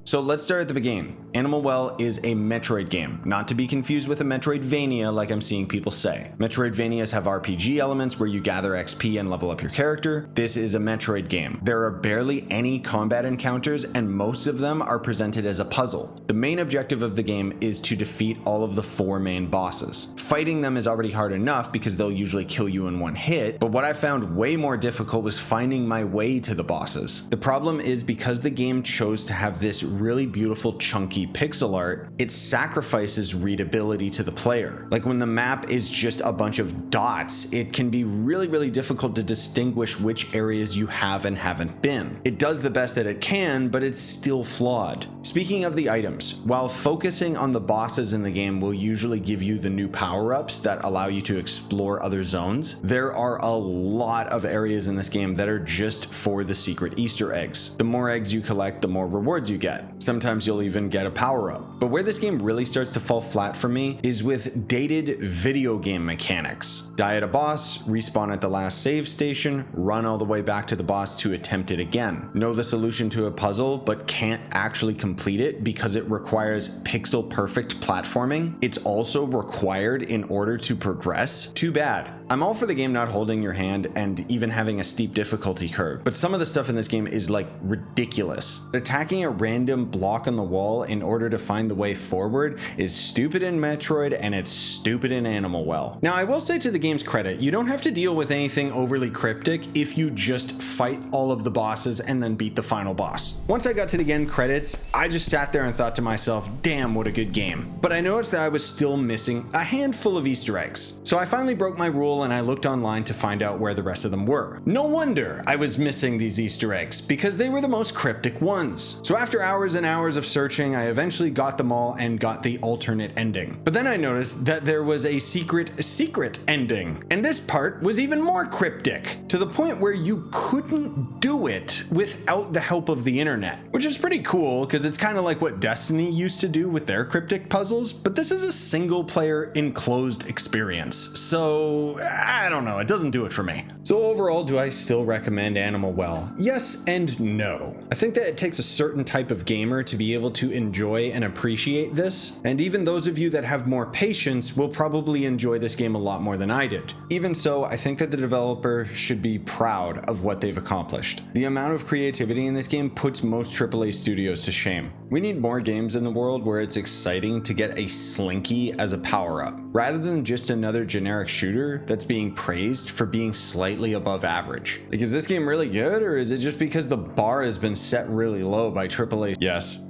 So let's start at the beginning. Animal Well is a Metroid game, not to be confused with a Metroidvania like I'm seeing people say. Metroidvanias have RPG elements where you gather XP and level up your character. This is a Metroid game. There are barely any combat encounters and most of them are presented as a puzzle. The main objective of the game is to defeat all of the 4 main bosses. Fighting them is already hard enough because they'll usually kill you in one hit, but what I found way more difficult was finding my way to the bosses. The problem is because the game chose to have this really beautiful chunky pixel art, it sacrifices readability to the player. Like when the map is just a bunch of dots, it can be really difficult to distinguish which areas you have and haven't been. It does the best that it can, but it's still flawed. Speaking of the items, while focusing on the bosses in the game will usually give you the new power-ups that allow you to explore other zones, there are a lot of areas in this game that are just for the secret Easter eggs. The more eggs you collect, the more rewards you get. Sometimes you'll even get a power-up. But where this game really starts to fall flat for me is with dated video game mechanics. Die at a boss, respawn at the last save station, run all the way back to the boss to attempt it again. Know the solution to a puzzle, but can't actually complete it because it requires pixel perfect platforming. It's also required in order to progress. Too bad. I'm all for the game not holding your hand and even having a steep difficulty curve, but some of the stuff in this game is like ridiculous. Attacking a random block on the wall in order to find the way forward is stupid in Metroid and it's stupid in Animal Well. Now I will say to the game's credit, you don't have to deal with anything overly cryptic if you just fight all of the bosses and then beat the final boss. Once I got to the end credits, I just sat there and thought to myself, damn, what a good game. But I noticed that I was still missing a handful of Easter eggs. So I finally broke my rule and I looked online to find out where the rest of them were. No wonder I was missing these Easter eggs because they were the most cryptic ones. So after hours and hours of searching, I eventually got them all and got the alternate ending. But then I noticed that there was a secret ending. And this part was even more cryptic, to the point where you couldn't do it without the help of the internet, which is pretty cool because it's kind of like what Destiny used to do with their cryptic puzzles, but this is a single player enclosed experience. So I don't know, it doesn't do it for me. So overall, do I still recommend Animal Well? Yes and no. I think that it takes a certain type of gamer to be able to enjoy and appreciate this, and even those of you that have more patience will probably enjoy this game a lot more than I did. Even so, I think that the developer should be proud of what they've accomplished. The amount of creativity in this game puts most AAA studios to shame. We need more games in the world where it's exciting to get a slinky as a power-up, rather than just another generic shooter that's being praised for being slightly above average. Like, is this game really good, or is it just because the bar has been set really low by AAA? Yes.